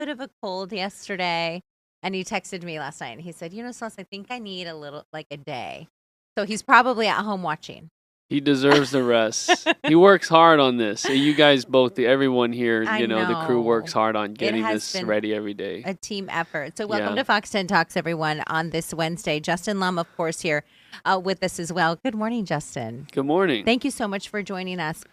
bit of a cold yesterday. And he texted me last night and he said, Celeste, I think I need a little, like a day. So he's probably at home watching. He deserves the rest. He works hard on this. You guys both, everyone here, I the crew works know. hard on It getting has this been ready every day. a team effort. So welcome Yeah. to Fox 10 Talks, everyone, on this Wednesday. Justin Lum, of course, here with us as well. Good morning, Justin. Good morning. Thank you so much for joining us.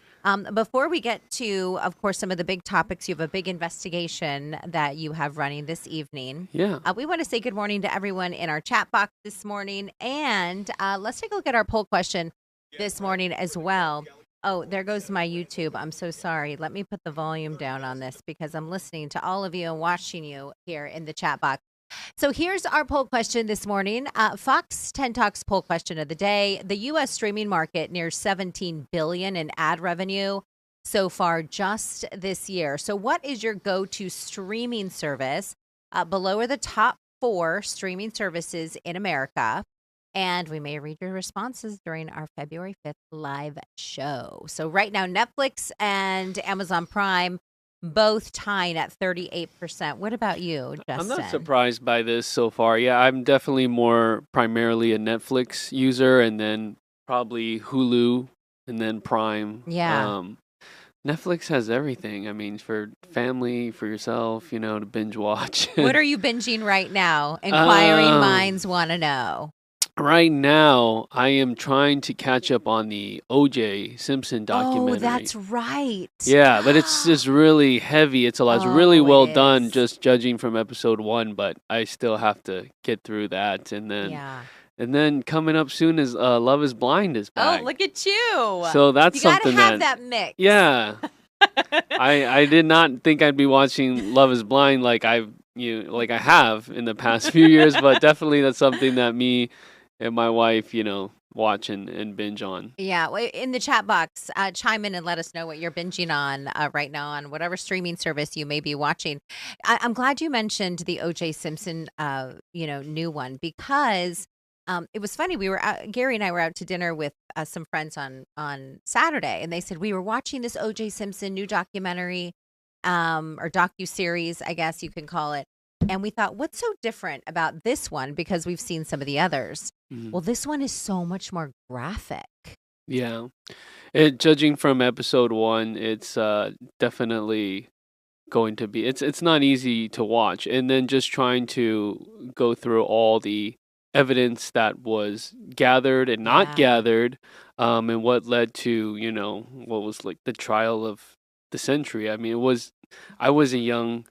Before we get to, of course, some of the big topics, you have a big investigation that you have running this evening. Yeah. We want to say good morning to everyone in our chat box this morning. And let's take a look at our poll question this morning as well. Oh, there goes my YouTube. I'm so sorry. Let me put the volume down on this because I'm listening to all of you and watching you here in the chat box. So here's our poll question this morning. Fox 10 Talks poll question of the day. The U.S. streaming market nears $17 billion in ad revenue so far just this year. So what is your go-to streaming service? Below are the top 4 streaming services in America. And we may read your responses during our February 5th live show. So right now, Netflix and Amazon Prime both tying at 38%. What about you, Justin? I'm not surprised by this so far. Yeah, I'm definitely primarily a Netflix user, and then probably Hulu, and then Prime. Yeah. Netflix has everything. I mean, for family, for yourself, to binge watch. What are you binging right now? Inquiring minds want to know. Right now, I am trying to catch up on the O.J. Simpson documentary. Oh, that's right. Yeah, but it's just really heavy. It's a lot. It's really well done, just judging from episode 1. But I still have to get through that, and then coming up soon is Love Is Blind is back. Oh, look at you! So that's you something gotta have that mix. Yeah, I did not think I'd be watching Love Is Blind like I have in the past few years, but definitely that's something that me and my wife, watch and binge on. Yeah, in the chat box, chime in and let us know what you're binging on right now on whatever streaming service you may be watching. I'm glad you mentioned the O.J. Simpson, new one because it was funny. Gary and I were out to dinner with some friends on Saturday, and they said we were watching this O.J. Simpson new documentary or docuseries, I guess you can call it. And we thought, what's so different about this one? Because we've seen some of the others. Mm-hmm. Well, this one is so much more graphic. Yeah. Judging from episode 1, it's definitely going to be... It's not easy to watch. And then just trying to go through all the evidence that was gathered and not gathered, and what led to, what was like the trial of the century. I mean, I was a young...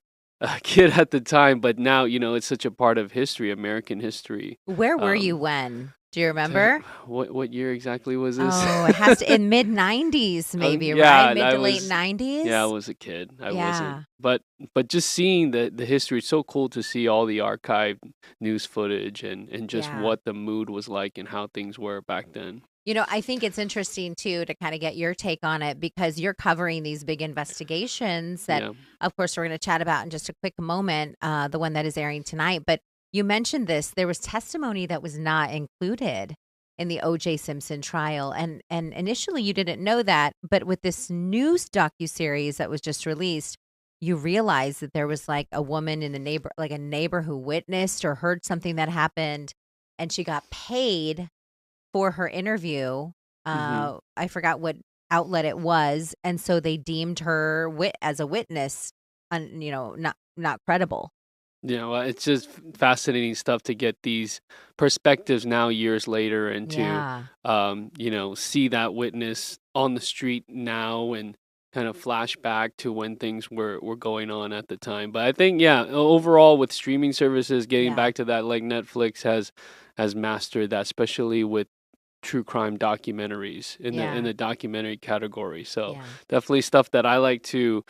kid at the time, but now it's such a part of history, American history. Where were you when? Do you remember? What year exactly was this? Oh, it has to in mid 90s, maybe, right? Mid to late 90s. Yeah, I was a kid. I wasn't. But just seeing the history, it's so cool to see all the archived news footage and just what the mood was like and how things were back then. I think it's interesting, too, to kind of get your take on it because you're covering these big investigations that, of course, we're going to chat about in just a quick moment, the one that is airing tonight. But you mentioned this. There was testimony that was not included in the O.J. Simpson trial. And initially, you didn't know that. But with this news docuseries that was just released, you realize that there was like a woman in the a neighbor who witnessed or heard something that happened, and she got paid for her interview. I forgot what outlet it was, and so they deemed her as a witness, not credible. Yeah, well, it's just fascinating stuff to get these perspectives now, years later, and to see that witness on the street now and kind of flash back to when things were going on at the time. But I think, overall with streaming services, getting back to that, like Netflix has mastered that, especially with true crime documentaries in the documentary category. So definitely stuff that I like to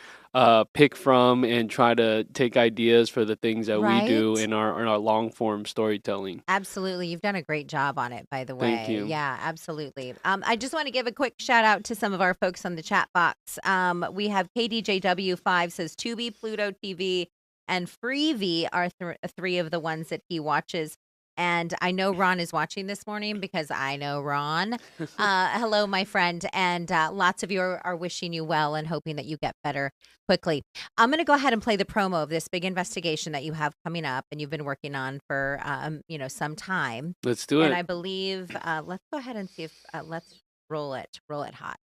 pick from and try to take ideas for the things that we do in our long form storytelling. Absolutely. You've done a great job on it, by the way. Thank you. Yeah, absolutely. I just want to give a quick shout out to some of our folks on the chat box. We have KDJW5 says Tubi, Pluto TV, and Freevee are 3 of the ones that he watches. And I know Ron is watching this morning because I know Ron. Hello, my friend. And lots of you are wishing you well and hoping that you get better quickly. I'm going to go ahead and play the promo of this big investigation that you have coming up and you've been working on for, some time. Let's do And it. I believe, let's go ahead and see if, let's roll it hot.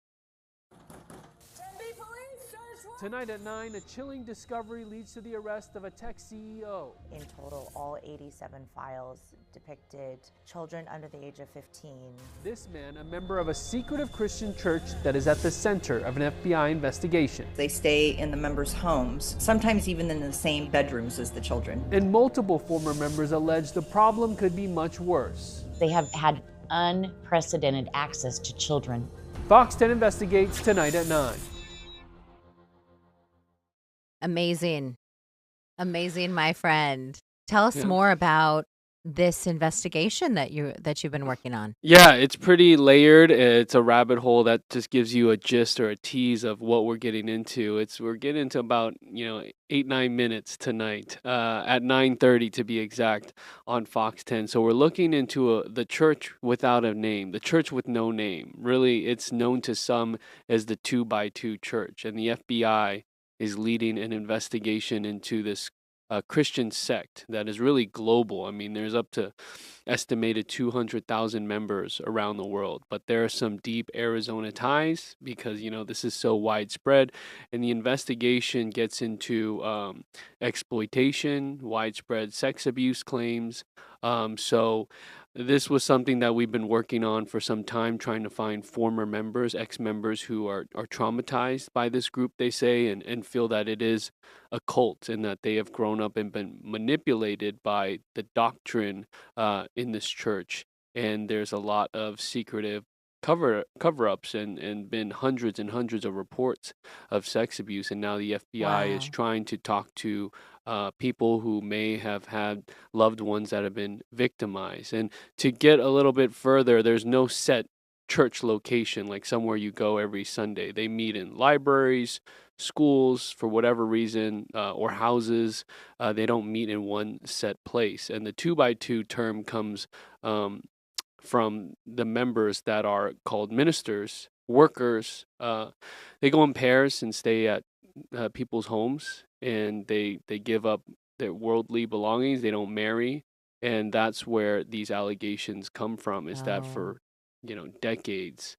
Tonight at 9, a chilling discovery leads to the arrest of a tech CEO. In total, all 87 files depicted children under the age of 15. This man, a member of a secretive Christian church that is at the center of an FBI investigation. They stay in the members' homes, sometimes even in the same bedrooms as the children. And multiple former members allege the problem could be much worse. They have had unprecedented access to children. Fox 10 investigates tonight at 9. Amazing. Amazing, my friend. Tell us more about this investigation that you've been working on. Yeah, it's pretty layered. It's a rabbit hole that just gives you a gist or a tease of what we're getting into. We're getting into about 8-9 minutes tonight at 9:30 to be exact on Fox 10. So we're looking into the church without a name, the church with no name. Really, it's known to some as the 2x2 church, and the FBI is leading an investigation into this Christian sect that is really global. I mean, there's up to estimated 200,000 members around the world, but there are some deep Arizona ties because, this is so widespread. And the investigation gets into exploitation, widespread sex abuse claims. So this was something that we've been working on for some time, trying to find former members, ex-members who are traumatized by this group, they say, and feel that it is a cult and that they have grown up and been manipulated by the doctrine in this church. And there's a lot of secretive cover-ups and been hundreds and hundreds of reports of sex abuse. And now the FBI is trying to talk to people who may have had loved ones that have been victimized. And to get a little bit further, there's no set church location, like somewhere you go every Sunday. They meet in libraries, schools, for whatever reason, or houses. They don't meet in one set place. And the 2x2 term comes from the members that are called ministers, workers. They go in pairs and stay at people's homes, and they give up their worldly belongings. They don't marry, and that's where these allegations come from, is that for decades,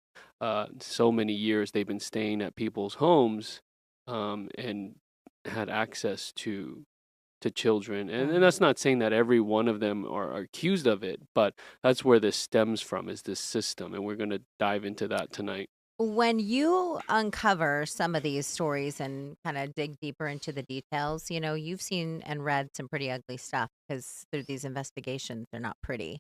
so many years, they've been staying at people's homes and had access to children. And that's not saying that every one of them are accused of it, but that's where this stems from, is this system, and we're going to dive into that tonight. When you uncover some of these stories and kind of dig deeper into the details, you've seen and read some pretty ugly stuff because through these investigations, they're not pretty.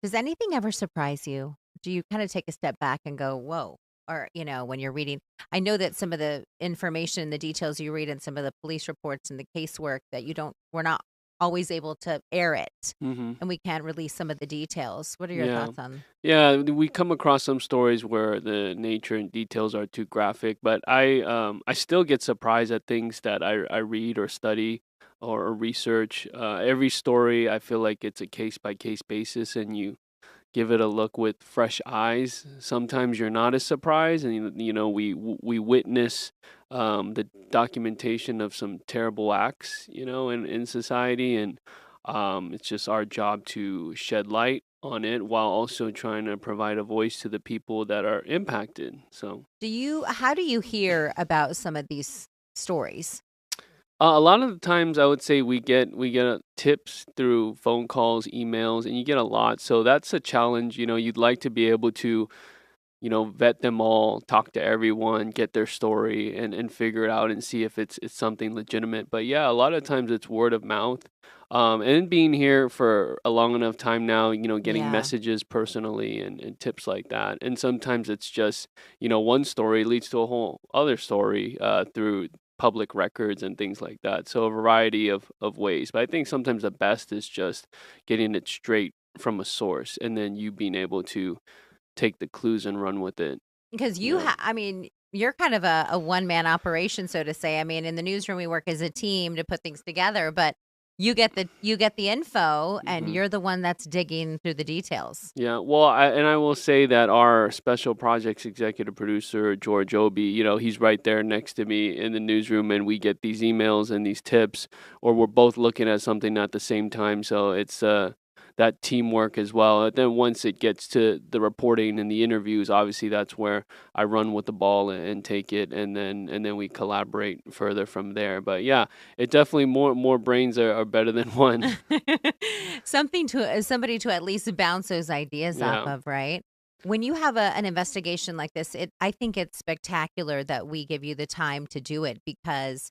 Does anything ever surprise you? Do you kind of take a step back and go, whoa? Or, when you're reading, I know that some of the information, the details you read in some of the police reports and the casework that we're not always able to air it, and we can't release some of the details. What are your thoughts on? Yeah, we come across some stories where the nature and details are too graphic, but I still get surprised at things that I read or study or research. Every story, I feel like it's a case by case basis, and you give it a look with fresh eyes. Sometimes you're not as surprised, and we witness the documentation of some terrible acts, in society, and it's just our job to shed light on it while also trying to provide a voice to the people that are impacted. So, how do you hear about some of these stories? A lot of the times, I would say we get tips through phone calls, emails, and you get a lot. So that's a challenge. You'd like to be able to, vet them all, talk to everyone, get their story, and figure it out and see if it's something legitimate. But yeah, a lot of times it's word of mouth. And being here for a long enough time now, getting messages personally and tips like that. And sometimes it's just, one story leads to a whole other story through public records and things like that. So a variety of ways. But I think sometimes the best is just getting it straight from a source, and then you being able to take the clues and run with it. Because you're kind of a one-man operation, so to say. I mean, in the newsroom, we work as a team to put things together, but you get the info, and you're the one that's digging through the details. Yeah, well, I will say that our special projects executive producer, George Obi, he's right there next to me in the newsroom, and we get these emails and these tips, or we're both looking at something at the same time. So it's that teamwork as well. And then once it gets to the reporting and the interviews, obviously that's where I run with the ball and take it, and then we collaborate further from there. But yeah, it definitely more brains are better than one. Somebody to at least bounce those ideas off of, right? When you have an investigation like this, I think it's spectacular that we give you the time to do it, because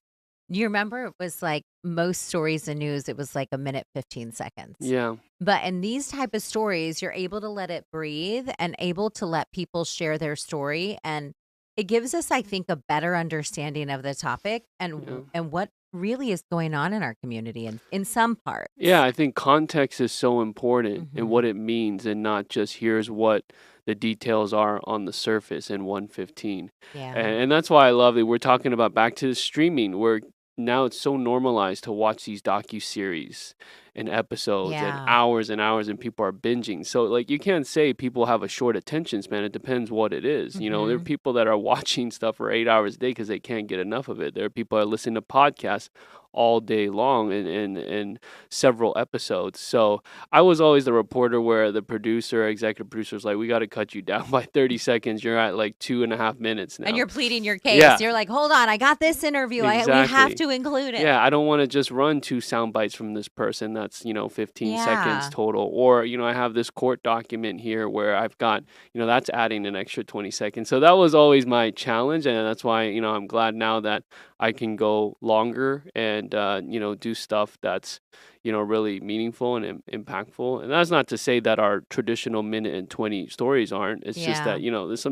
you remember it was like most stories in news, it was like a minute, 15 seconds. Yeah. But in these type of stories, you're able to let it breathe and able to let people share their story. And it gives us, I think, a better understanding of the topic and what really is going on in our community and in some parts. Yeah, I think context is so important and what it means, and not just here's what the details are on the surface in 115. Yeah. And that's why I love it. We're talking about back to the streaming, where now it's so normalized to watch these docuseries and episodes and hours, and people are binging. So like, you can't say people have a short attention span. It depends what it is. There are people that are watching stuff for 8 hours a day because they can't get enough of it. There are people that listen to podcasts all day long and several episodes. So I was always the reporter where the executive producer was like, we got to cut you down by 30 seconds. You're at like 2.5 minutes now. And you're pleading your case. You're like, hold on, I got this interview. Exactly. We have to include it. Yeah, I don't want to just run 2 sound bites from this person. That's, 15 seconds total. Or, I have this court document here where I've got, that's adding an extra 20 seconds. So that was always my challenge. And that's why, I'm glad now that I can go longer and, do stuff that's, really meaningful and impactful. And that's not to say that our traditional minute and 20 stories aren't. It's just that,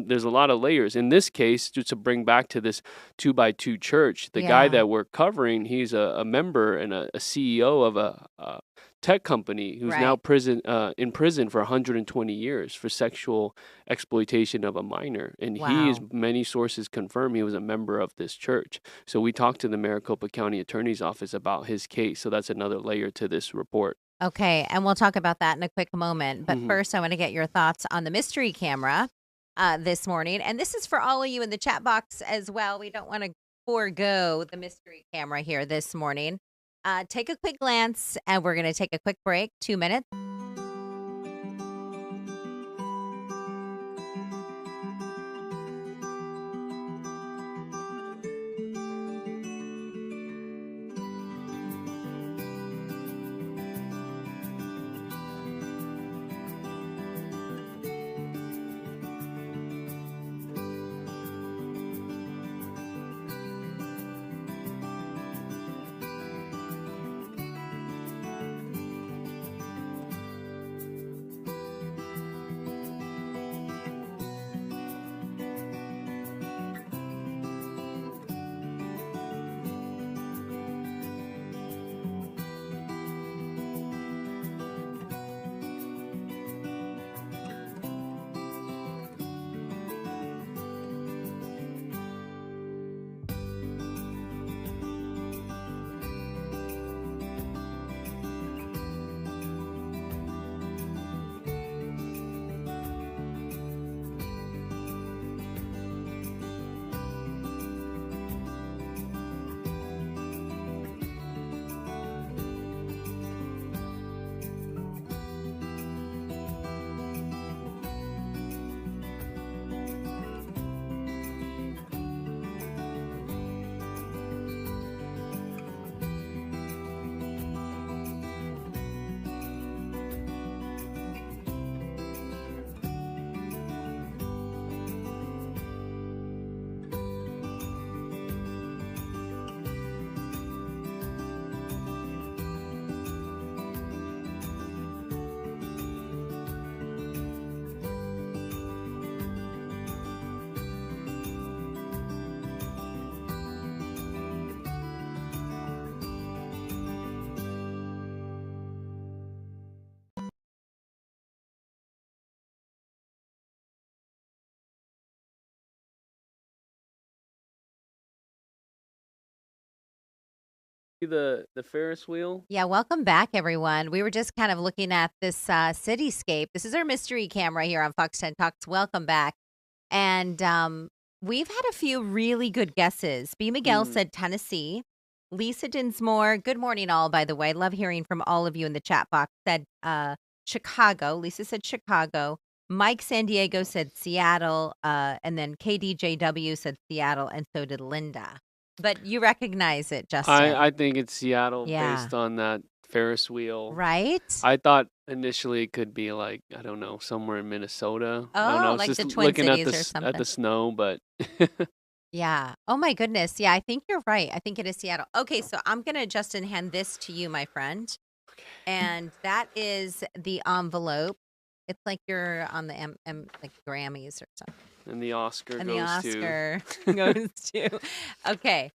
there's a lot of layers. In this case, just to bring back to this 2x2 church, the guy that we're covering, he's a member and a CEO of a tech company who's now in prison for 120 years for sexual exploitation of a minor. And he is, many sources confirm, he was a member of this church. So we talked to the Maricopa County Attorney's Office about his case. So that's another layer to this report. Okay, and we'll talk about that in a quick moment. But first, I want to get your thoughts on the mystery camera this morning. And this is for all of you in the chat box as well. We don't want to forego the mystery camera here this morning. Take a quick glance, and we're going to take a quick break, 2 minutes. the Ferris wheel. Yeah, welcome back, everyone. We were just kind of looking at this cityscape. This is our mystery camera here on Fox 10 Talks. Welcome back. And we've had a few really good guesses. B. Miguel said Tennessee. Lisa Dinsmore, good morning, all, by the way. Love hearing from all of you in the chat box. Said Chicago. Lisa said Chicago. Mike San Diego said Seattle. And then KDJW said Seattle. And so did Linda. But you recognize it, Justin. I think it's Seattle Yeah. based on that Ferris wheel. Right? I thought initially it could be like, I don't know, somewhere in Minnesota. I don't know. Oh, It's like just the Twin looking Cities at or at something. the snow, but Yeah. Oh my goodness. Yeah, I think you're right. I think it is Seattle. Okay, so I'm gonna, Justin, hand this to you, my friend. And that is the envelope. It's like you're on the like Grammys or something. and the Oscar And goes the Oscar to goes to. Okay.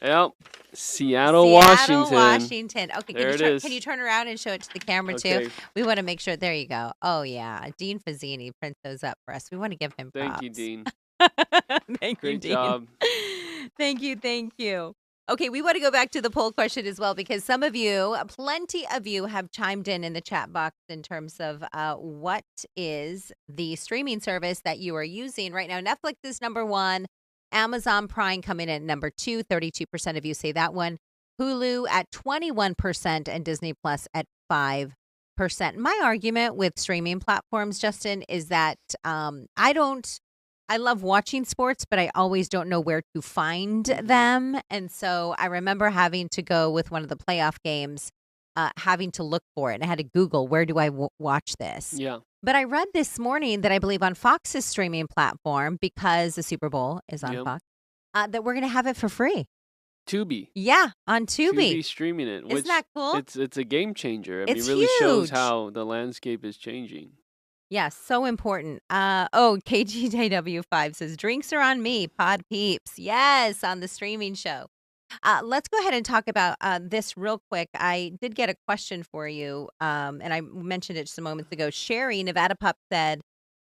Yep, Seattle, Washington. Washington. Okay, There it is. Can you turn around and show it to the camera Okay. too? We want to make sure. There you go. Oh yeah, Dean Fazzini prints those up for us. We want to give him props. Thank you, Dean. Thank you, Great Dean. job. Thank you. Okay, we want to go back to the poll question as well because some of you, plenty of you, have chimed in the chat box in terms of what is the streaming service that you are using right now. Netflix is number one. Amazon Prime coming in at number 2. 32% of you say that one. Hulu at 21% and Disney Plus at 5%. My argument with streaming platforms, Justin, is that I love watching sports, but I always don't know where to find them. And so I remember having to go with one of the playoff games, having to look for it. And I had to Google, where do I watch this? Yeah. But I read this morning that I believe on Fox's streaming platform, because the Super Bowl is on Yep. Fox, that we're going to have it for free. Tubi. Yeah, on Tubi. Streaming it. Isn't which that cool? It's a game changer. I mean, It's it really shows huge. how the landscape is changing. Yeah, so important. KGJW5 says, drinks are on me, Pod Peeps. Yes, on the streaming show. Let's go ahead and talk about this real quick. I did get a question for you, and I mentioned it just a moment ago. Sherry, Nevada Pup, said,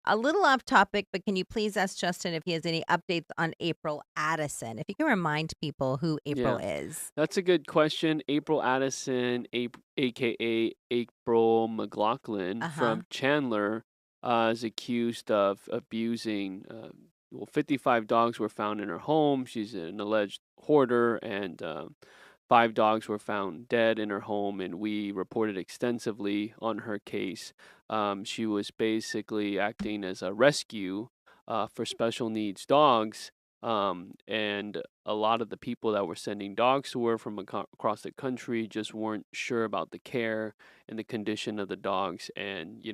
a little off topic, but can you please ask Justin if he has any updates on April Addison? If you can remind people who April is. That's a good question. April Addison, a.k.a. April McLaughlin from Chandler, is accused of abusing 55 dogs were found in her home. She's an alleged hoarder, and 5 dogs were found dead in her home, and we reported extensively on her case. She was basically acting as a rescue for special needs dogs, and a lot of the people that were sending dogs to her from across the country just weren't sure about the care and the condition of the dogs. And,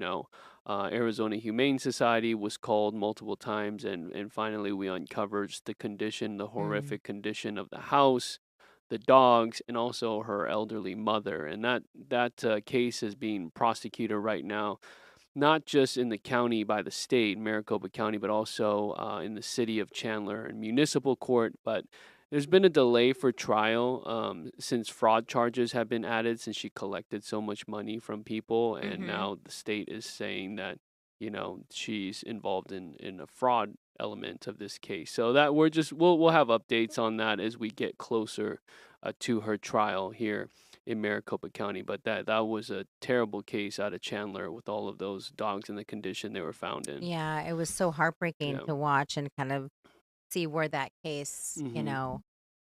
Arizona Humane Society was called multiple times, and finally we uncovered the condition, the horrific condition of the house, the dogs, and also her elderly mother. And that case is being prosecuted right now, not just in the county by the state, Maricopa County, but also in the city of Chandler and municipal court. But there's been a delay for trial since fraud charges have been added, since she collected so much money from people. And now the state is saying that, she's involved in a fraud element of this case. So that we'll have updates on that as we get closer to her trial here in Maricopa County. But that was a terrible case out of Chandler with all of those dogs and the condition they were found in. Yeah, it was so heartbreaking to watch and kind of see where that case,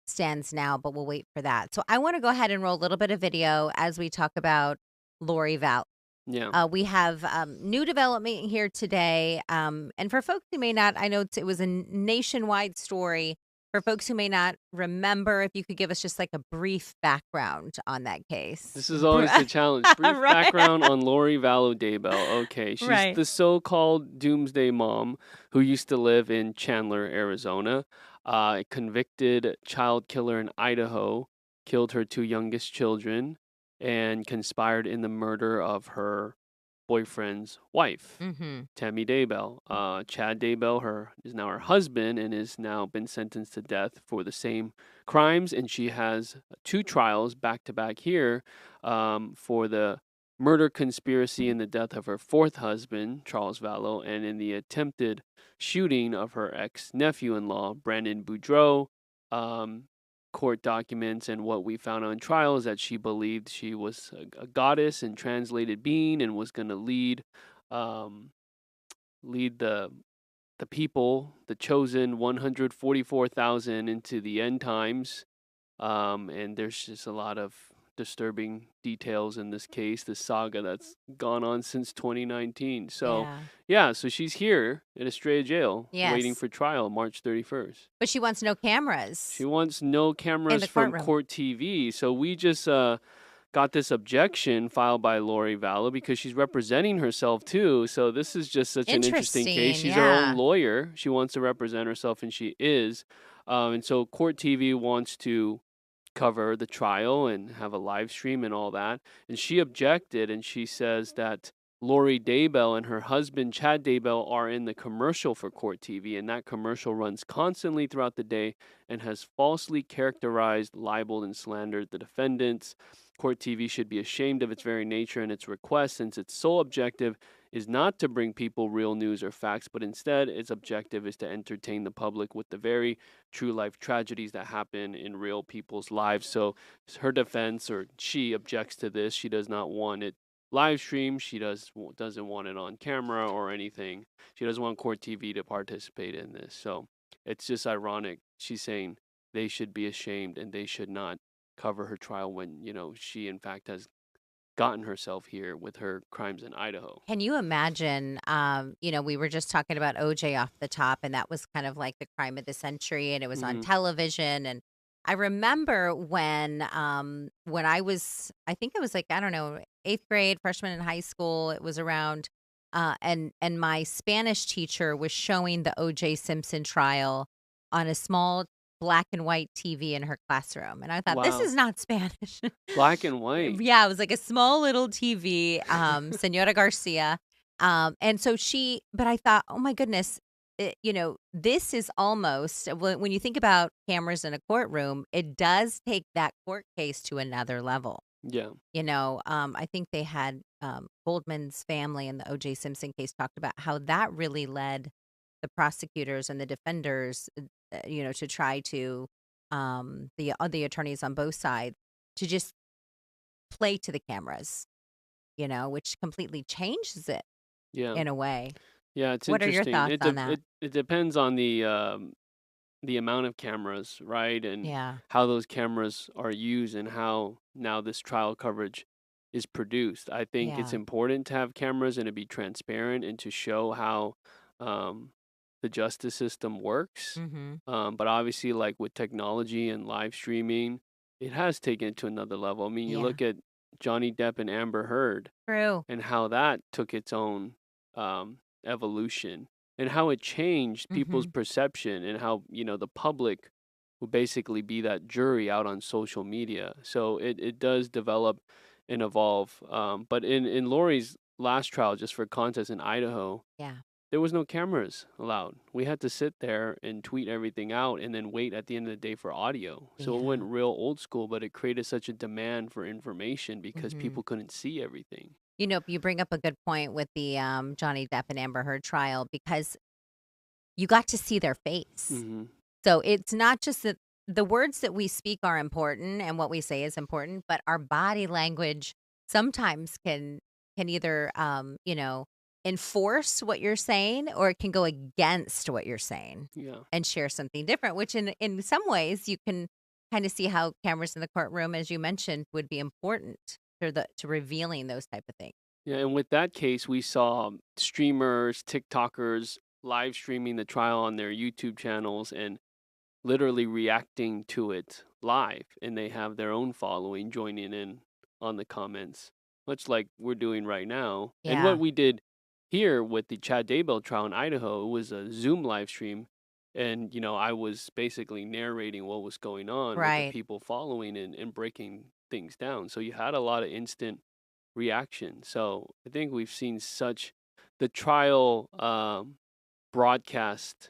stands now, but we'll wait for that. So I want to go ahead and roll a little bit of video as we talk about Lori Vallow. Yeah. We have new development here today. And for folks who may not, I know it was a nationwide story. For folks who may not remember, if you could give us just like a brief background on that case. This is always the challenge. Brief background on Lori Vallow Daybell. Okay, she's the so-called doomsday mom who used to live in Chandler, Arizona. A convicted child killer in Idaho killed her 2 youngest children and conspired in the murder of her boyfriend's wife, Tammy Daybell. Chad Daybell is now her husband and is now been sentenced to death for the same crimes, and she has 2 trials back to back here for the murder conspiracy in the death of her 4th husband, Charles Vallow, and in the attempted shooting of her ex-nephew-in-law, Brandon Boudreaux. court documents and what we found on trial is that she believed she was a goddess and translated being and was going to um, lead the people, the chosen 144,000 into the end times. And there's just a lot of disturbing details in this case, this saga that's gone on since 2019. So, so she's here in Estrella Jail waiting for trial March 31st. But she wants no cameras. She wants no cameras from court TV. So we just got this objection filed by Lori Vallow because she's representing herself too. So this is just such an interesting case. She's her own lawyer. She wants to represent herself, and she is. And so Court TV wants to cover the trial and have a live stream and all that. And she objected, and she says that Lori Daybell and her husband, Chad Daybell, are in the commercial for Court TV, and that commercial runs constantly throughout the day and has falsely characterized, libeled, and slandered the defendants. Court TV should be ashamed of its very nature and its request, since its sole objective is not to bring people real news or facts, but instead its objective is to entertain the public with the very true life tragedies that happen in real people's lives. So her defense, or she objects to this. She does not want it live streamed. She doesn't want it on camera or anything. She doesn't want Court TV to participate in this. So it's just ironic. She's saying they should be ashamed and they should not cover her trial when, she in fact has gotten herself here with her crimes in Idaho. Can you imagine, we were just talking about OJ off the top, and that was kind of like the crime of the century, and it was on television. And I remember when I was, I think it was like, I don't know, 8th grade, freshman in high school, it was around, and my Spanish teacher was showing the OJ Simpson trial on a small black and white TV in her classroom. And I thought, this is not Spanish. Black and white. Yeah, it was like a small little TV, Senora Garcia. And so but I thought, oh my goodness, this is almost, when you think about cameras in a courtroom, it does take that court case to another level. Yeah. I think they had Goldman's family in the O.J. Simpson case talked about how that really led the prosecutors and the defenders, to try to, the attorneys on both sides, to just play to the cameras, which completely changes it in a way. Yeah, it's what interesting. What are your thoughts on that? It depends on the amount of cameras, right? And how those cameras are used and how now this trial coverage is produced. I think it's important to have cameras and to be transparent and to show how the justice system works. But obviously, like with technology and live streaming, it has taken it to another level. I mean, you look at Johnny Depp and Amber Heard. True. And how that took its own evolution and how it changed people's perception and how, the public will basically be that jury out on social media. So it does develop and evolve. But in Lori's last trial, just for context, in Idaho, there was no cameras allowed. We had to sit there and tweet everything out and then wait at the end of the day for audio. So it went real old school, but it created such a demand for information because people couldn't see everything. You bring up a good point with the Johnny Depp and Amber Heard trial, because you got to see their face. So it's not just that the words that we speak are important and what we say is important, but our body language sometimes can either, enforce what you're saying, or it can go against what you're saying and share something different, which in some ways you can kind of see how cameras in the courtroom, as you mentioned, would be important to revealing those type of things. Yeah, and with that case, we saw streamers, TikTokers live streaming the trial on their YouTube channels and literally reacting to it live, and they have their own following joining in on the comments, much like we're doing right now. And what we did here with the Chad Daybell trial in Idaho, it was a Zoom live stream, and I was basically narrating what was going on with the people following and breaking things down. So you had a lot of instant reaction. So I think we've seen the trial broadcast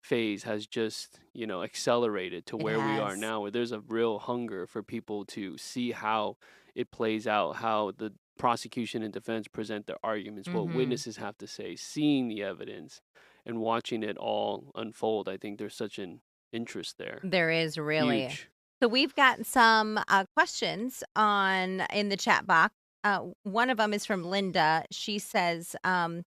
phase has just accelerated to where we are now, where there's a real hunger for people to see how it plays out, how the prosecution and defense present their arguments, what witnesses have to say, seeing the evidence and watching it all unfold. I think there's such an interest there. There is really. Huge. So we've got some questions in the chat box. One of them is from Linda. She says, well,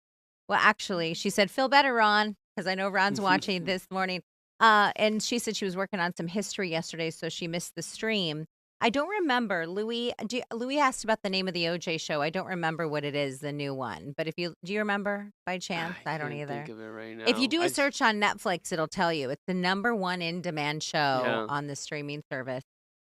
actually, she said, feel better, Ron, because I know Ron's watching this morning. And she said she was working on some history yesterday, so she missed the stream. I don't remember. Louis asked about the name of the OJ show. I don't remember what it is, the new one. But do you remember by chance? I don't can't either. think of it right now. If you do a search on Netflix, it'll tell you. It's the #1 in-demand show Yeah. on the streaming service.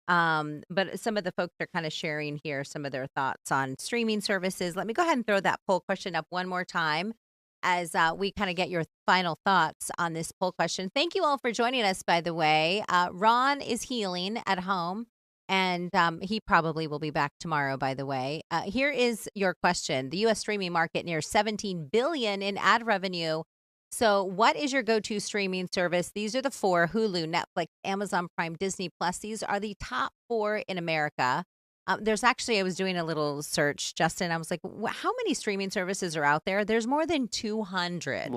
But some of the folks are kind of sharing here some of their thoughts on streaming services. Let me go ahead and throw that poll question up one more time as we kind of get your final thoughts on this poll question. Thank you all for joining us, by the way. Ron is healing at home, and he probably will be back tomorrow, by the way. Here is your question. The U.S. streaming market near $17 billion in ad revenue. So what is your go-to streaming service? These are the 4: Hulu, Netflix, Amazon Prime, Disney Plus. These are the top 4 in America. There's actually, I was doing a little search, Justin. I was like, how many streaming services are out there? There's more than 200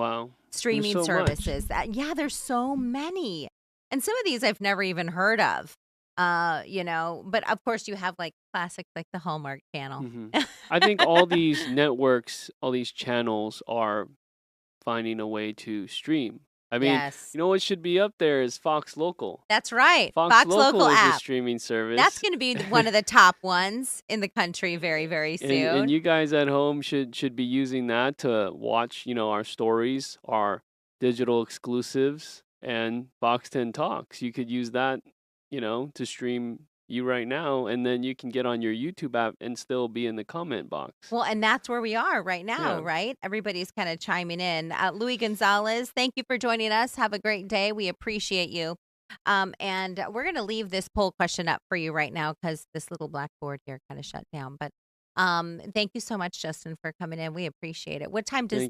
streaming services. Yeah, there's so many. And some of these I've never even heard of, but of course you have like classics like the Hallmark Channel. I think all these networks, all these channels are finding a way to stream. I mean, you know what should be up there is Fox Local. That's right. Fox Local is app. a streaming service. That's going to be one of the top ones in the country very, very soon. And you guys at home should be using that to watch, our stories, our digital exclusives, and Fox 10 Talks. You could use that, to stream you right now, and then you can get on your YouTube app and still be in the comment box. Well, and that's where we are right now, right? Everybody's kind of chiming in. Louis Gonzalez, thank you for joining us. Have a great day. We appreciate you. And we're going to leave this poll question up for you right now because this little blackboard here kind of shut down. But thank you so much, Justin, for coming in. We appreciate it. What time does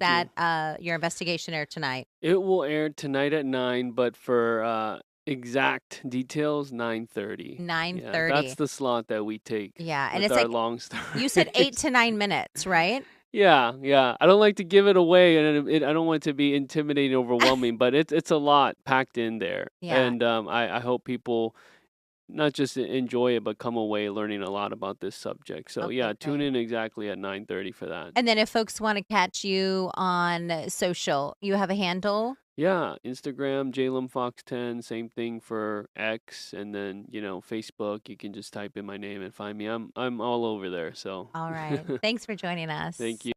your investigation air tonight? It will air tonight at 9, but for exact details, 9:30. 9:30. Yeah, that's the slot that we take. Yeah, and with it's our like long story. You said 8 to 9 minutes, right? Yeah. I don't like to give it away, and I don't want it to be intimidating, overwhelming, but it's a lot packed in there. Yeah. And I hope people not just enjoy it, but come away learning a lot about this subject. So tune in exactly at 9:30 for that. And then if folks want to catch you on social, you have a handle? Yeah, Instagram, JLumFox10, same thing for X, and then, Facebook, you can just type in my name and find me. I'm all over there, so. All right. Thanks for joining us. Thank you.